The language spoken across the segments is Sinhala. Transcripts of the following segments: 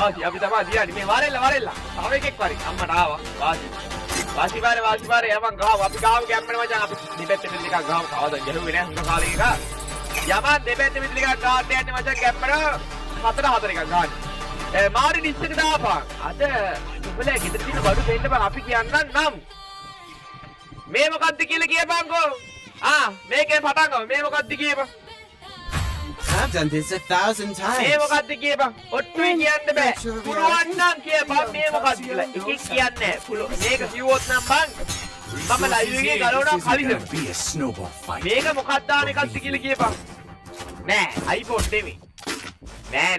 වාසි අපි තමයි දියන්නේ මේ වරෙල්ල. තව එකෙක් වරි. අම්මට ආවා. වාසි. වාසි බාරේ යමන් ගහව. අපි ගාව ගැම්මන මචං අපි දෙපැත්තේ පිට ටිකක් ගහව. කවදාද ගැහුවේ නෑ හුඟ කාලෙක එක. යමන් දෙපැත්තේ පිට ටිකක් ගහන්න යන්නේ මචං ගැම්මන 4 එකක් ගහන්න. මාරි ඩිස් එක දාපන්. අද උඹලා ගෙදර තියෙන බඩු දෙන්න බං අපි කියන්නම් නම්. මේ මොකද්ද කියලා කියපන්කෝ. මේකේ පටන් ගමු. මේ මොකද්ද කියපන්. I've done this 1,000 times. මේ මොකද්ද කියපන්. ඔට්ටුයි කියන්න බෑ. පුළුවන් නම් කියපන් මේ මොකද්ද කියලා. එකෙක් කියන්නේ නැහැ. මේක කිව්වොත් නම් බං මම ලයිව් එකේ ගලවනවා කලින්ද. මේක මොකක්ද දාන එකක්ද කියලා කියපන්. නෑ iPhone නෙමෙයි. නෑ.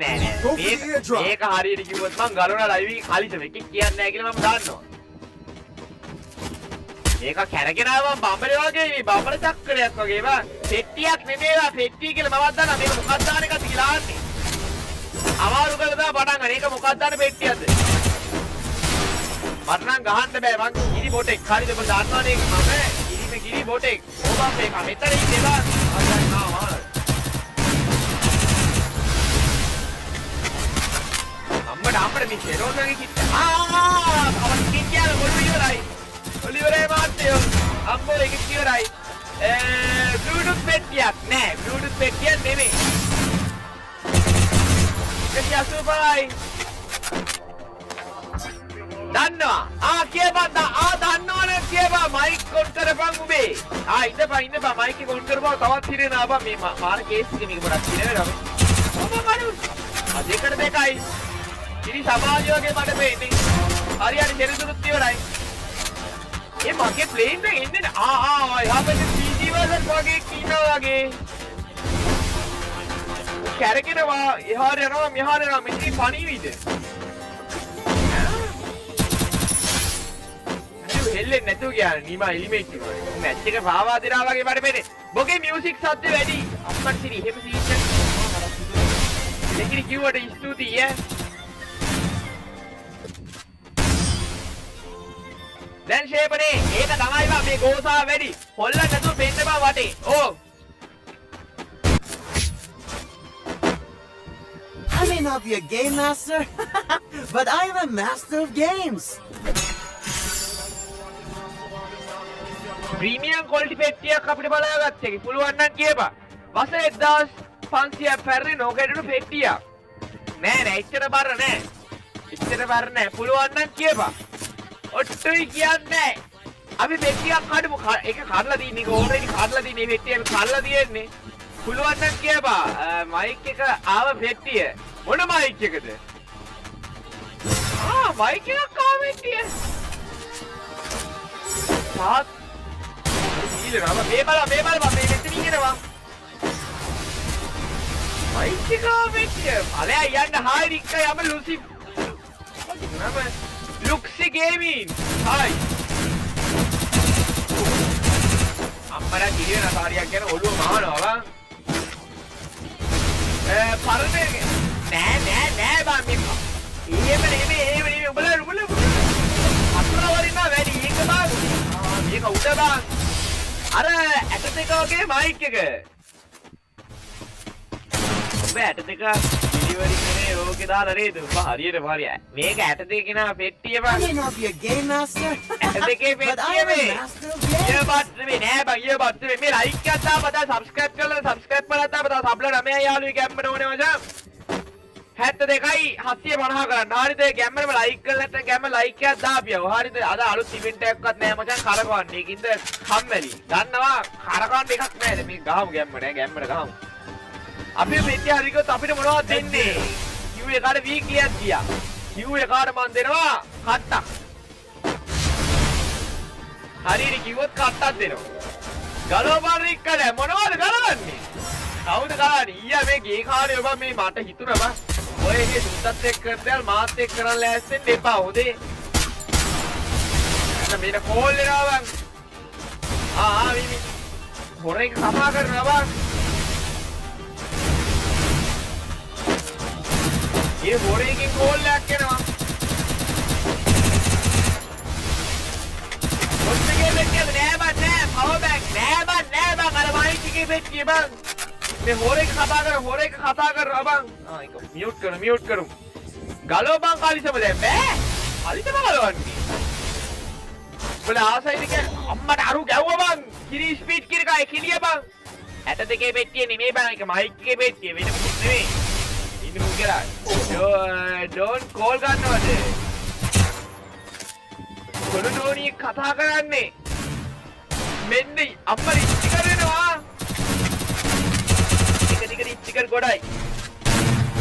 මේක හරියට කිව්වොත් මං ගලවනවා ලයිව් එකේ කලින්ද. එකෙක් කියන්නේ නැහැ කියලා මම දන්නවා. මේක කැරගෙන ආවම බම්බලේ වගේ මේ බම්බල චක්‍රයක් වගේ බං. පෙට්ටියක් නෙමෙයිවා පෙට්ටිය කියලා මමත් දන්නා. මේක මොකක්ද දාන එකක්ද කියලා ආන්නේ. අමාරු කරලා දා පටන් ගන්න. ඒක මොකක්ද දාන පෙට්ටියක්ද? මට නම් ගහන්න බෑ මං ගිරි බොටෙක්. හරිද ඔබ දන්නවනේ මම ගිරි බොටෙක්. ඕබම් මේක මෙතන ඉන්නේ බං. අම්මට මේ කෙරෝසගේ කිත්. අවස් කිච්චාල මොළු ඉවරයි. ඔලිවරේ මාත්‍යෝ අම්මෝ එක ඉවරයි. බ්ලූටූත් පෙට්ටියක් නෑ. බ්ලූටූත් පෙට්ටියක් නෙමෙයි. ඒක යසුපරයි. දන්නවා. කියපන් දන්නවනේ කියපන් මයික් කොන් කරපන් උඹේ. ඉඳපන් මයික් එක කොන් කරපුවා තවත් හිරෙනවා බං මේ මාර කේස් එකේ මේක පොඩක් හිරෙනවා. ඔබ මනු. දෙකට දෙකයි. ඉරි සමාජය වගේ මට පේන්නේ. හරියට දෙරිදුරුත් ඉවරයි. ඒ මගේ ප්ලේන් එක එන්නේ එහා පැත්තේ PC වර්සන් වගේ කියනවා වගේ. කැරකෙනවා එහාට යනවා මෙහාට යනවා මෙතන පණීවිද? හෙල්ලෙන්නේ නැතුව ගියා නිමා එලිමේට් එක. මැච් එක පාවා දෙනවා වගේ මට පේන්නේ. බොගේ මියුසික් සද්ද වැඩි. අම්මට සිරි එහෙම සීන් එක. දෙකිරි කිව්වට ස්තුතියි ඈ. දැන් ෂේපනේ ඒක තමයි බා මේ ගෝසා වැඩි. හොල්ලන්න නැතුව පෙන්න බා වටේ. I may not be a game master, but I am a master of games. Premium quality පෙට්ටියක් අපිට බලාගත්ත එක. පුළුවන් නම් කියපන්. වසර 1500ක් පැරණි නොකඩුණු පෙට්ටියක්. නෑ එච්චර බර නෑ. පුළුවන් නම් කියපන්. ඔට්ටුයි කියන්නේ. අපි පෙට්ටියක් කඩමු. ඒක කඩලා තියෙන්නේ. ඒක ඕල්රෙඩි කඩලා තියෙන්නේ. මේ පෙට්ටිය කඩලා තියෙන්නේ. පුළුවන් නම් කියපන්. මයික් එක ආව පෙට්ටිය. මොන මයික් එකද? මයික් එකක් ආව පෙට්ටිය. සාත් ඊළඟ මේ බලන්න මේ මෙතන ඉන්නවා. මයික් එක ආව පෙට්ටිය. ඵලයා යන්න හායි රික්ක යම ලුසි. නම ලුක්සි ගේමින්. හායි. අම්මලා කිරියන කාරියක් ගැන ඔළුව මහනවා. පරදේ නෑ බා මේක. එහෙම නෙමෙයි උඹලා අතර වරින්න වැඩි ඒක බා. මේක උඩ බා. අර ඇට දෙක වගේ මයික් එක. ඔබ ඇට දෙක ඩිලිවරි කරේ ඕකේ දාලා නේද? ඔබ හරියට හරිය. මේක ඇට දෙක නා පෙට්ටිය බා. I may not be a game master, ඇට දෙකේ but I පෙට්ටිය am a මේ. master of games. ඊයබත් මේ නෑ බා ඊයබත් මේ ලයික් එකක් දාපන් සබ්ස්ක්‍රයිබ් කරලා සබ්ස්ක්‍රයිබ් කරලා දාපන් සබ්ලා 9 යාළුවෙක් ගැම්මට ඕනේ මචං. 72යි 750 කරන්න. හරිද? ගැම්මරම ලයික් කරලා නැත්නම් ගැම්ම ලයික් එකක් දාපියව. හරිද? අද අලුත් ඉවෙන්ට් එකක්වත් නෑ මචං කරකවන්නේ. ඒකින්ද කම්මැලි. දන්නවා කරකවන්න එකක් නෑද? මේ ගහමු ගැම්මට ගහමු. අපි මෙච්ච හරිගොත් අපිට මොනවද දෙන්නේ? Q එකට වීක්ලියක් ගියා. Q එකට මන් දෙනවා කට්ටක්. හරියට කිව්වොත් කට්ටක් දෙනවා. ගලවපන් රික්කද මොනවද ගලවන්නේ? කවුද ගලවන්නේ? ඊයා මේ ගේ කාර්යය ඔබ මේ මට හිතුණා බං. ඔය ඉන්නේ සුද්දත් එක්ක කරද්දී මාත් එක්ක කරන් ලෑස්තිෙන්න එපා හොදේ. එන්න මේක කෝල් එනවා බං. මේ හොරෙක් කතා කරනවා බං. ඒ හොරේකින් කෝල් එකක් එනවා. ඔච්චගේ දෙන්නේ නෑ බං නෑ පවර් බෑග් නෑ බං අර මයික් එකේ පෙට්ටිය බං. මේ හොරේක කතා කරනවා බං. ඒක මියුට් කරමු. ගලවපන් කාලිසම දැන් බෑ. කාලිසම ගලවන්නේ. බල ආසයිද කිය අම්මට අරු ගැව්වා බං. කිරි ස්පීඩ් කිරි කයි කිලිය බං. 62 පෙට්ටිය නෙමෙයි බං ඒක මයික් එකේ පෙට්ටිය වෙන මොකුත් නෙමෙයි. ඉන්න මු කියලා. ඩෝන්ට් කෝල් ගන්නවද? කොළු ඩෝනි කතා කරන්නේ. මෙන්න අම්මා ඉස්තිකර් වෙනවා. ටික ඉස්තිකර් ගොඩයි.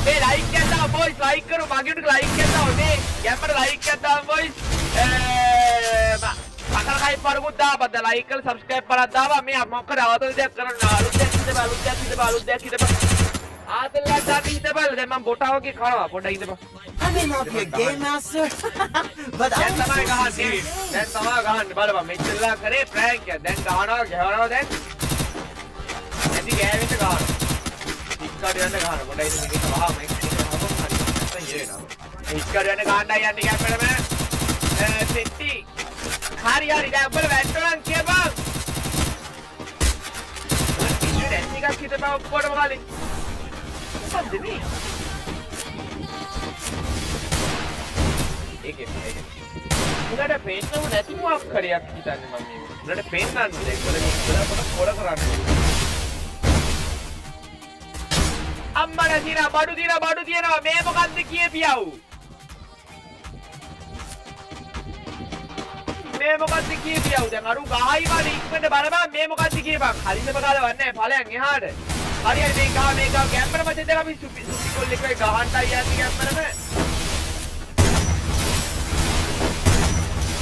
මේ ලයික් එකක් දාන්න බොයිස් ලයික් කරු මගේ උඩට ලයික් එකක් දාන්න මේ ගැම්මට ලයික් එකක් දාන්න බොයිස් අකල් කයි පරමුත් දාපද්ද ලයික් කරලා සබ්ස්ක්‍රයිබ් කරලා දාවා මේ මොකද ආතල් දෙයක් කරන්න අලුත් දෙයක් හිතපන් අලුත් දෙයක් හිතපන් ආතල්ලා දාපි හිතපන් දැන් මම බොටාවගේ කරනවා පොඩ්ඩක් හිතපන් I may not be a game master, but I දැන් තමයි ගහන්නේ දැන් තමයි ගහන්නේ බලපන් මෙච්චරලා කරේ ප්‍රෑන්ක් එක දැන් ගහනවා ගහනවා දැන් ඇති ගෑවෙන්න ගහනවා ඉක්කාඩ යන්න ගහන පොඩ්ඩයි මේක වහම මේක හොබම් හරි නැත්නම් ඉරේනවා ඉක්කාඩ යන්න ගහන්නයි යන්නේ ගැම්මරම සෙට්ටි හරි දැන් ඔබල වැට්ටුවන් කියපන් ඉන්නේ දැන් එකක් හිතපන් ඔක්කොටම කාලේ මොකද්ද මේ ඒකේ උඩට පේන්නම නැති මොකක් හරියක් හිතන්නේ මම මේ උඩට පේන්නන්නේ දැන් කොල කරන්නේ අම්මලා දිනා බඩු තියනවා මේ මොකද්ද කියපියව් මේ මොකද්ද කියපියව් දැන් අරු ගහයි වල ඉක්මනට බලපන් මේ මොකද්ද කියපන් හරියම ගලවන්නේ ඵලයන් එහාට හරියට මේ ගහ ගැම්මර මැද දැන් අපි සුපි කොල් එකයි ගහන්නයි යන්නේ ගැම්මරම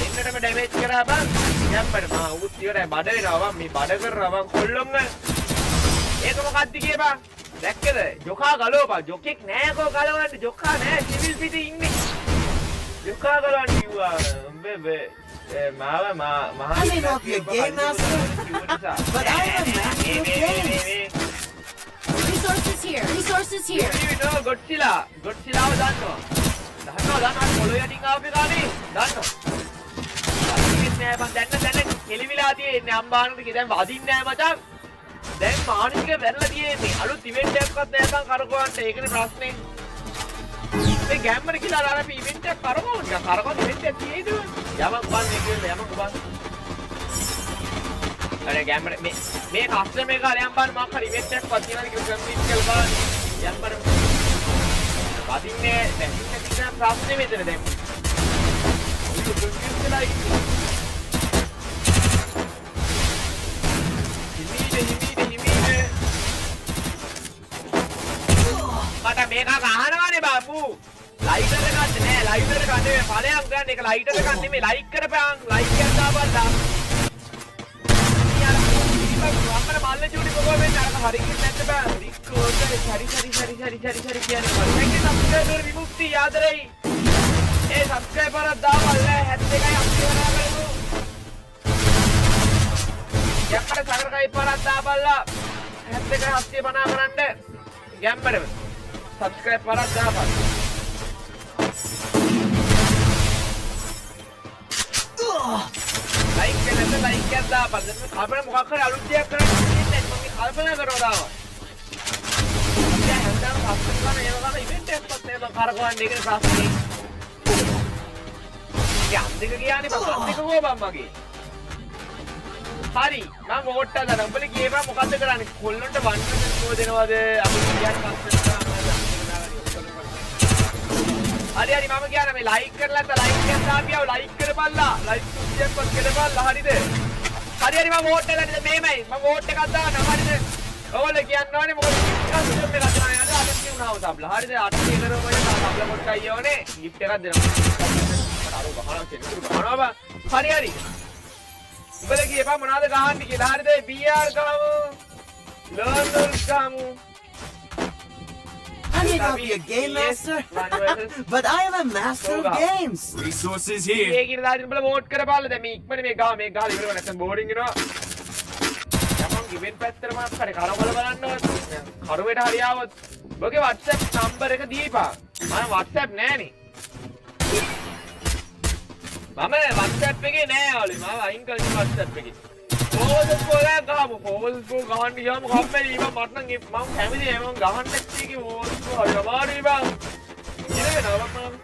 එන්නටම ඩැමේජ් කරා බං ගැම්මර මා උත් ඉවරයි බඩ වෙනවා බං මේ බඩ කරනවා බං කොල්ලොම්ම ඒක මොකද්ද කියපන් දැක්කද ජොකා ගලවපන් ජොකෙක් නෑ කෝ ගලවන්න ජොකා නෑ සිවිල් පිටේ ඉන්නේ ජොකා ගලවන්න කිව්වා බේ මාව I may not be a game master, but I am a master of games. Resources here. You know Godzilla දන්නවා පොළොව යටින් ආපේ ගානේ දන්නවා ඉන්නේ මම දැන්න කෙලිවිලා තියෙන්නේ අම්බානකට දැන් වදින්නේ නෑ මචං දැන් මානසික වැරලා තියෙන්නේ අලුත් ඉවෙන්ට් එකක්වත් නැත්නම් කරකවන්න ඒකනේ ප්‍රශ්නේ මේ ගැම්මර කියලා අර අපි ඉවෙන්ට් එකක් කරකවමු නිකන් කරකවන්න ඉවෙන්ට් එකක් තියෙයිද යමක් බන්නේ කියලා යමක් බන්න අර ගැම්මර මේ කස්ටමර් එක අරයන් බන්න මම හරි ඉවෙන්ට් එකක් වත් තියනවා කියලා කම්ප්ලීට් කරලා බලන්න ගැම්මර වදින්නේ දැන් ඉන්න ප්‍රශ්නේ මෙතන දැන් මට මේක ගහනවානේ බාපු ලයිටර් එකක් නෑ ලයිටර් එක ගන්න ඵලයක් ගන්න ඒක ලයිටර් එකක් නෙමෙයි ලයික් කරපන් ලයික් එකක් දාපල්ලා යාර අපර මල්ල චූටි පොකෝ වෙන්න අර හරියට නැත්ද බෑ රික්කෝට සරි කියන්නේ මම සබ්ස්ක්‍රයිබර් විමුක්ති යාදරයි ඒ සබ්ස්ක්‍රයිබර් දාපල්ලා 72යි අපි වරා කරමු යක්කට සරකයි පරක් දාපල්ලා 72යි 750 කරන්න ගැම්මරම subscribe para dapat. Like කරන්න like එකක් දාපන්. අපේ මොකක් හරි අලුත් දෙයක් කරන්න ඉන්නේ මම කල්පනා කරනවා දාවා. දැන් හැන්දම subscribe කරන ඒව ගන්න ඉවෙන්ට් එකක්වත් නෑ මම කරකවන්නේ ඒකනේ ප්‍රශ්නේ. යන්දික කියන්නේ මම අන්දික හොබම් මගේ. හරි මම වෝට් එක දාන්න. උඹලා කියපන් මොකද්ද කරන්නේ? කොල්ලන්ට 1% කෝ දෙනවද? අපි කියන්නේ 5% හරි මම කියනවා මේ ලයික් කරලා නැත්නම් ලයික් එකක් දාපියව ලයික් කරපල්ලා ලයික් 100ක්වත් කරපල්ලා හරිද හරි මම වෝට් එකකට මේමයි මම වෝට් එකක් දානවා හරිද ඔයාලා කියන්නවනේ මොකද සිස්ටම් එකක් දානවා නේද අද කියනවා සබ්ලා හරිද 800 කරෝ ඔය සබ්ලා කොටයි යෝනේ ගිෆ්ට් එකක් දෙනවා අර ගහනවා කෙනෙකුට ගහනවා හරි උඹලා කියපන් මොනවද ගහන්නේ කියලා හරිද BR ගහමු ලර්නර්ස් ගහමු I may not be a game master, but I am a master of games. Resources here. ඒ කියන දාගෙන උඹලා වෝට් කරපාලා දැන් මේ ඉක්මනේ මේ ගහ ඉවර වෙලා නැත්නම් බෝරින් වෙනවා. යමන් ඉවෙන්ට් පැත්තට මාත් කරේ කරවල බලන්නවත්. කරුවේට හරි ආවොත් ඔබගේ WhatsApp නම්බර් එක දීපන්. මම WhatsApp නෑනේ. මම WhatsApp එකේ නෑ ඔලි. මම අයින් කරලා WhatsApp එකේ. කොහොමද කොලා ගහමු කොහොමද ගහන්න ගියාම කම්මැලි මම මට නම් මම කැමති නෑ මම ගහන්න කිව්වේ කොහොමද හරි අමාරුයි බං වෙනවා මම.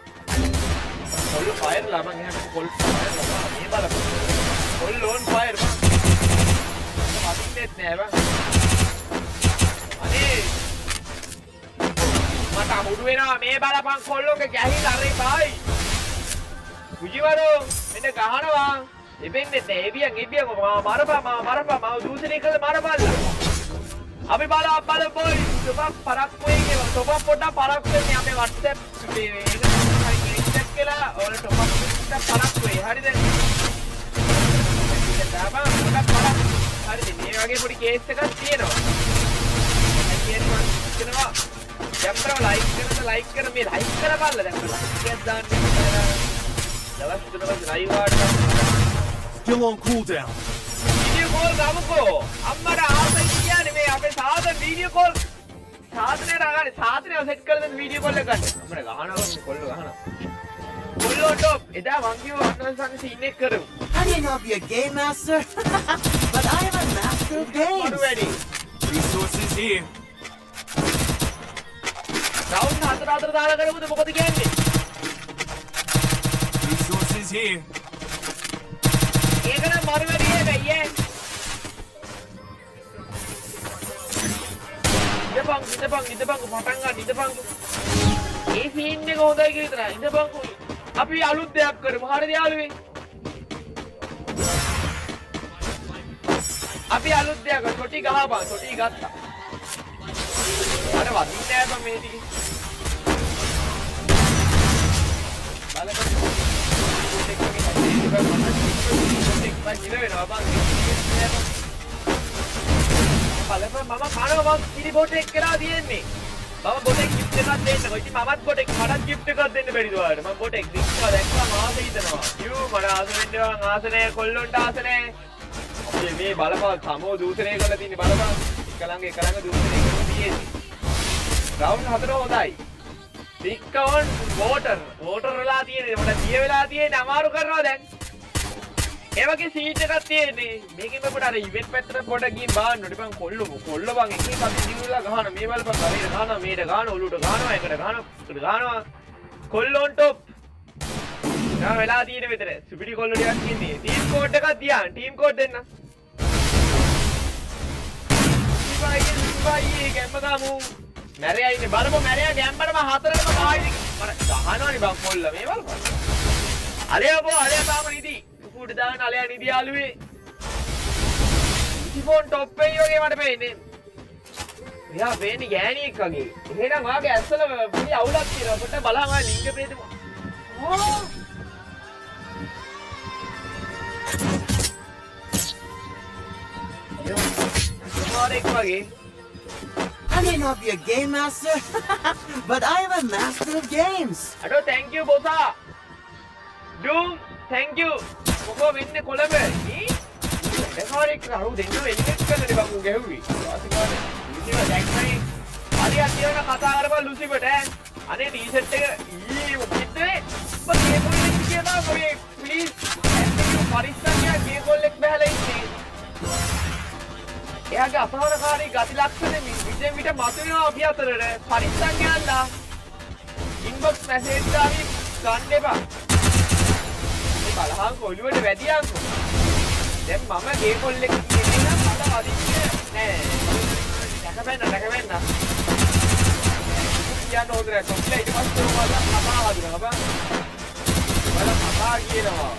කොල්ල ෆයර් ලා මං එහෙනම් කොල්ල ෆයර් ලා මේ බලන්න. කොල්ල ඕන් ෆයර් මං. මතින්නෙත් නෑ බං. අනේ මට අමුඩු වෙනවා මේ බලපන් කොල්ලෝගේ ගැහිලා අරේ බයි. කුජිවරෝ මෙන්න ගහනවා. එබෙන්නේ නේවියන් මරපා මාව දූෂණය කරලා මරපල්ලා. අපි බලමු බොයි. සුපක් පරක් වෙන්නේ. සුපක් පොඩ්ඩක් පරක් වෙන්නේ අපේ WhatsApp මේක කියලා ඔයාලා ටොප් අප් පරක් වෙයි. හරිද? දාපන් පොඩ්ඩක් පරක්. හරිද? මේ වගේ පොඩි කේස් එකක් තියෙනවා. කියනවා දැම්මම ලයික් කර මේ ලයික් කරපල්ලා දැන් ලයික් දාන්න දවස් තුනක් live ad Still on cooldown. Video call ගමුකෝ අම්මට ආසයි කියන්නේ මේ අපේ සාධන වීඩියෝ කෝල් සාධනයට අගන්නේ සාධනය සෙට් කරලා දෙන්න වීඩියෝ කෝල් එක ගන්න අපේ ගහනවා කොල්ල ගහනවා කොල්ලෝ ටොප් එදා මං කිව්වා අන්නසන් සීන් එක කරමු I may not be a game master, but I am a master of games. මොන වැඩි Resources here. රවුන්ඩ් හතර දාලා කරමුද මොකද කියන්නේ Resources here. ඒක නම් මරු වැඩි එක අයියේ ඉඳපන් පටන් ගන්න ඉඳපන් ඒ සීන් එක හොඳයි කියලා විතරයි ඉඳපන් අපි අලුත් දෙයක් කරමු හරිද යාළුවේ අපි අලුත් දෙයක් ටොටි ගහපන් ටොටි ගත්තා අර වදින්නේ නැහැ මේ ටික බලපන් මම කනවා මම කිරි බොටෙක් කරලා තියෙන්නේ මම බොටෙක් ගිෆ්ට් එකක් දෙන්නකො ඉතින් මමත් බොටෙක් මටත් ගිෆ්ට් එකක් දෙන්න බැරිද ඔයාලට මම බොටෙක් දික්වා දැක්කම ආස හිතනවා යූ මට ආස වෙන්නවා ආස නැහැ කොල්ලොන්ට ආස නැහැ මේ බලපන් සමෝ දූෂණය කරලා තියෙන්නේ බලපන් එක ළඟ දූෂණය කරලා තියෙන්නේ රවුන්ඩ් 4 හොඳයි ටික්කවන් වෝටර් වෙලා තියෙන්නේ මට දිය වෙලා තියෙන්නේ අමාරු කරනවා දැන් ඒ වගේ සීට් එකක් තියෙන්නේ මේකෙන් අපිට අර ඉවෙන්ට් පැත්තට පොඩක් ගිහින් බලන්න ඕනේ බං කොල්ල බං එකේ අපි දිනුලා ගහන මේ බලපන් හරියට ගහනවා මේට ගහනවා ඔලුවට ගහනවා එකට ගහනවා කොල්ලොන් ටොප් යා වෙලා තියෙන විතර සුපිරි කොල්ල ටිකක් ඉන්නේ ටීම් කෝඩ් එකක් දියන් ටීම් කෝඩ් දෙන්න ඉබයි ගැම්ම ගමු මැරයා ඉන්නේ බලමු මැරයා ගැම්මරම හතරටම ගහයිද මර ගහනවනේ බං කොල්ල මේ බලපන් අලේ තාම නිදි කුඩ දාන අලයා නිදි යාළුවේ ඉතිෆෝන් ටොප් එකේ වගේ මට පේන්නේ එයා වෙන්නේ ගෑණියෙක් වගේ එහෙනම් වාගේ ඇස්සල පුඩි අවුලක් තියෙනවා පොඩ්ඩක් බලන්න ආ ලින්ක් එක දෙමු I may not be a game master, but I am a master of games. Ado, thank you, bossa. Doom, thank you. Koko winne Colombo. Ni? Dekhaare karu denno eliminate කරන්න බං උන් ගැහුවේ. වාසිකානේ. ඉතින් දැක්කනේ. හරි අතියන කතා කරපන් ලුසිබට ඈ. අනේ ටී-ෂර්ට් එක ඊ පිටේ. ඔබ මේ කොල්ලෙක් කියනවා ඔය ප්ලීස් පරිස්සම්ය මේ කොල්ලෙක් බහලා ඉන්නේ. එයාගේ අසහනකාරී ගති ලක්ෂණ විදිහෙන් විතර මතුවෙනවා අපි අතරට පරිස්සම් යන්න ඉන්බොක්ස් මැසේජ් දාවි ගන්න එපා මේ බලහන් ඔළුවට වැදියන්කෝ දැන් මම ගේ කොල්ලෙක් කියන්නේ නම් මට වදින්නේ නෑ දැකපෙන්න කියන්න ඕනේ කොල්ල ඊට පස්සේ ඔයාලා කතා හදුනා බං ඔයාලා කතා කියනවා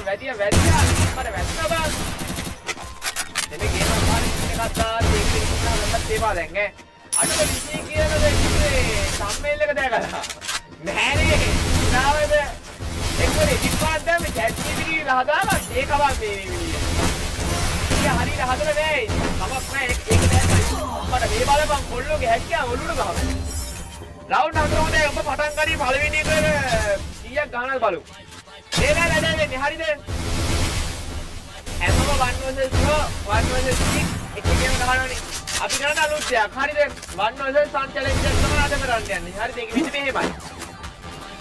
වැඩිය මට වැස්සා බං එනේ ගේම පාරේ එකක් දාලා ඒක ඉස්සරහට ඒවා දැන් ඈ අඩුව විශ්ේ කියන දේ සම්මේල් එක දැකලා නෑනේ නාවද එක්කනේ ඉක්පාත් දැන් මේ chat GPT හදාලා ඒක වන් මේ ඉතින් හරියට හදලා නෑ කමක් නෑ ඒක දැක්කයි මට මේ බලපන් කොල්ලෝගේ හැක්කියා ඔළුවට ගහනවා රවුන්ඩ් හතර හොඳයි ඔබ පටන් ගනි පළවෙනි එක කීයක් ගහනද බලමු ඒක වැඩ වෙන්නේ හරිද හැමෝම 1 vs 4 1 vs 6 එකකම ගහනවනේ අපි කරන අලුත් දෙයක් හරිද 1 vs 1 challenge එක තමයි අද කරන්න යන්නේ හරිද ඒක විදිහ මෙහෙමයි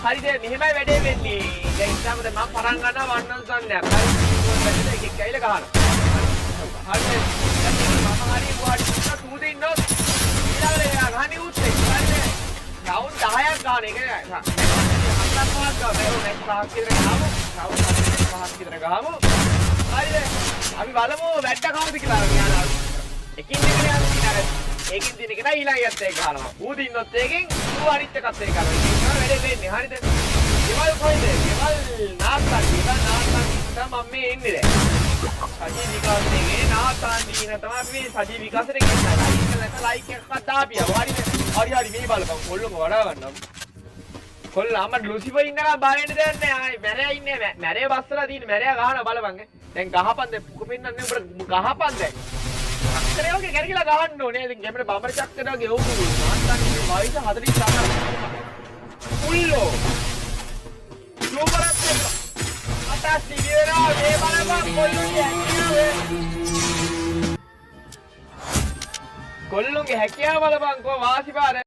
හරිද මෙහෙමයි වැඩේ වෙන්නේ දැන් ඉස්සරහට මම පටන් ගන්නවා 1 vs 1 එකක් හරි එකක් කයිල ගහනවා හරිද මම හරි වාඩි වෙලා තුඩේ ඉන්නොත් ඊළඟට එයා අනිඋත් එක්කනේ රවුන්ඩ් 10ක් ගන්න එක හතරක් පහක් ගන්න මේ පහක් විතර ගහමු රවුන්ඩ් පහක් විතර ගහමු හරිද අපි බලමු වැට්ට කවුද කියලා යාලා එකින් එකට යනවා ඊළඟ ඒකින් දින එකට ඊළඟට ඒක ගහනවා ඌ දින්නොත් ඒකෙන් ඌ අනිත් එකත් ඒක ගහනවා ඒක වැඩේ වෙන්නේ හරිද ගෙවල් කොයිද ගෙවල් නාස්තා මම මේ ඉන්නේ දැන් සජීව විකාශයේ නාස්තා දින තමයි අපි සජීව විකාශයට ගෙන්නලා ලයික් එකක් දාපියා හරිද හරි මේ බලපන් කොල්ලම වඩා ගන්නවා කොල්ල අම්ම ලුසිෆර් ඉන්නකම් බාරෙන්න දෙයක් නැහැ මැරයා ඉන්නේ මැරේ බස්සලා තියෙන මැරයා ගහනවා බලපන් දැන් ගහපන් දැන් පුක පෙන්නන්නේ උඹට ගහපන් දැන් චක්‍රය වගේ කැරකිලා ගහන්න ඕනේ දැන් ගැමර බඹර චක්‍රය වගේ ඕක නාස්තාගේ වයස 49 උල්ලෝ සුපරත් අතස් දිවිරා මේ බලපන් කොල්ලුගේ හැකියාව බලපන් කො වාසි පාර